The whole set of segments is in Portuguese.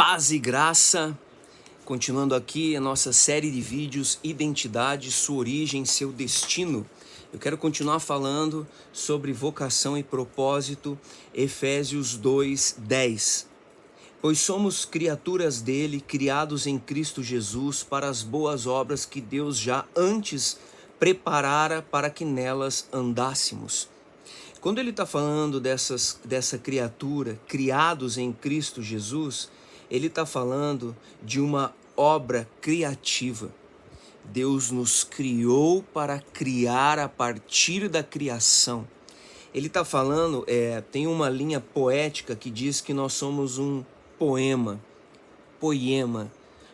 Paz e graça, continuando aqui a nossa série de vídeos Identidade, sua origem, seu destino. Eu quero continuar falando sobre vocação e propósito, Efésios 2:10. Pois somos criaturas dele, criados em Cristo Jesus para as boas obras que Deus já antes preparara para que nelas andássemos. Quando ele está falando dessa criatura, criados em Cristo Jesus, ele está falando de uma obra criativa. Deus nos criou para criar a partir da criação. Ele está falando, tem uma linha poética que diz que nós somos um poema.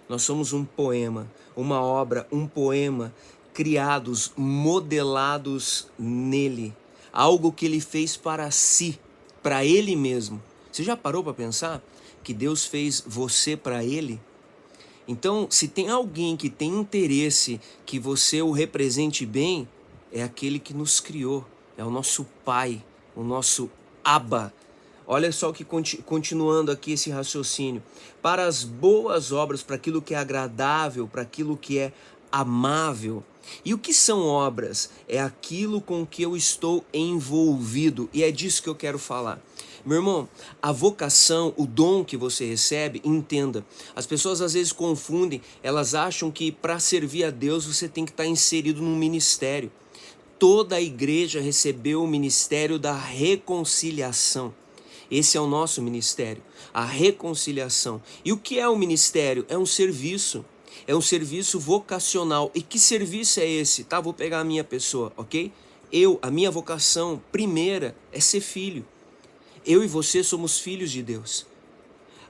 Nós somos um poema, uma obra, um poema, criados, modelados nele. Algo que ele fez para si, para ele mesmo. Você já parou para pensar que Deus fez você para ele? Então, se tem alguém que tem interesse que você o represente bem, é aquele que nos criou, é o nosso Pai, o nosso Abba. Olha só que continuando aqui esse raciocínio. Para as boas obras, para aquilo que é agradável, para aquilo que é amável. E o que são obras? É aquilo com que eu estou envolvido. E é disso que eu quero falar. Meu irmão, a vocação, o dom que você recebe, entenda. As pessoas às vezes confundem, elas acham que para servir a Deus você tem que estar inserido num ministério. Toda a igreja recebeu o ministério da reconciliação. Esse é o nosso ministério, a reconciliação. E o que é o ministério? É um serviço. É um serviço vocacional. E que serviço é esse? Tá, vou pegar a minha pessoa, ok? A minha vocação primeira é ser filho. Eu e você somos filhos de Deus.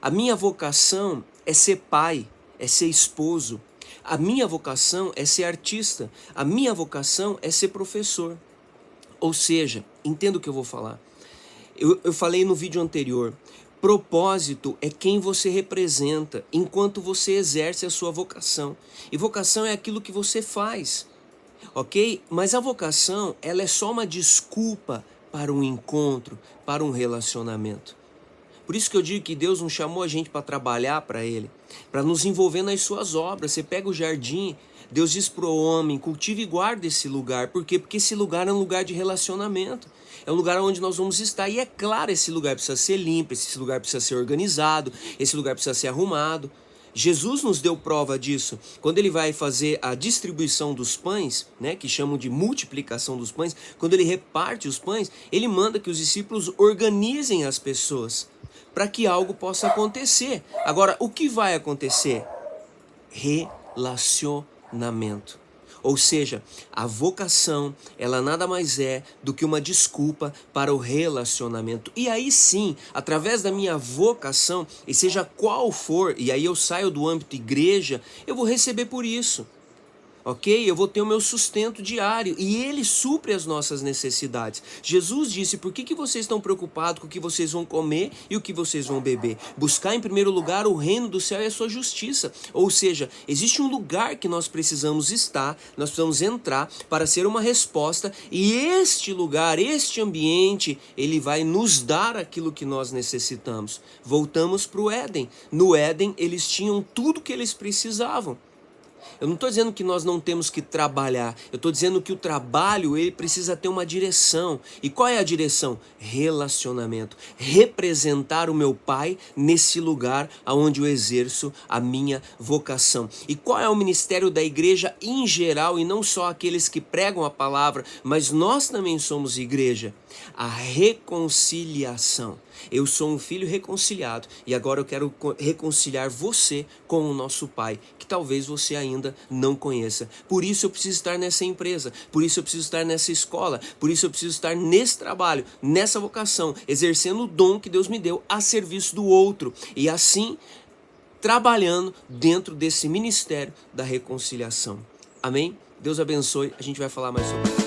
A minha vocação é ser pai, é ser esposo. A minha vocação é ser artista. A minha vocação é ser professor. Ou seja, entenda o que eu vou falar. Eu falei no vídeo anterior, propósito é quem você representa enquanto você exerce a sua vocação. E vocação é aquilo que você faz, ok? Mas a vocação, ela é só uma desculpa para um encontro, para um relacionamento. Por isso que eu digo que Deus não chamou a gente para trabalhar para Ele, para nos envolver nas suas obras. Você pega o jardim, Deus diz para o homem, cultive e guarde esse lugar. Por quê? Porque esse lugar é um lugar de relacionamento. É um lugar onde nós vamos estar. E é claro, esse lugar precisa ser limpo, esse lugar precisa ser organizado, esse lugar precisa ser arrumado. Jesus nos deu prova disso. Quando ele vai fazer a distribuição dos pães, né, que chamam de multiplicação dos pães, quando ele reparte os pães, ele manda que os discípulos organizem as pessoas para que algo possa acontecer. Agora, o que vai acontecer? Relacionamento. Ou seja, a vocação, ela nada mais é do que uma desculpa para o relacionamento. E aí sim, através da minha vocação, e seja qual for, e aí eu saio do âmbito igreja, eu vou receber por isso. Ok? Eu vou ter o meu sustento diário e Ele supre as nossas necessidades. Jesus disse, por que vocês estão preocupados com o que vocês vão comer e o que vocês vão beber? Buscar em primeiro lugar o reino do céu e a sua justiça. Ou seja, existe um lugar que nós precisamos estar, nós precisamos entrar para ser uma resposta e este lugar, este ambiente, ele vai nos dar aquilo que nós necessitamos. Voltamos para o Éden. No Éden, eles tinham tudo que eles precisavam. Eu não estou dizendo que nós não temos que trabalhar, eu estou dizendo que o trabalho ele precisa ter uma direção. E qual é a direção? Relacionamento. Representar o meu Pai nesse lugar onde eu exerço a minha vocação. E qual é o ministério da igreja em geral, e não só aqueles que pregam a palavra, mas nós também somos igreja? A reconciliação. Eu sou um filho reconciliado e agora eu quero reconciliar você com o nosso Pai, que talvez você ainda não conheça. Por isso eu preciso estar nessa empresa, por isso eu preciso estar nessa escola, por isso eu preciso estar nesse trabalho, nessa vocação, exercendo o dom que Deus me deu a serviço do outro. E assim, trabalhando dentro desse ministério da reconciliação. Amém? Deus abençoe, a gente vai falar mais sobre isso.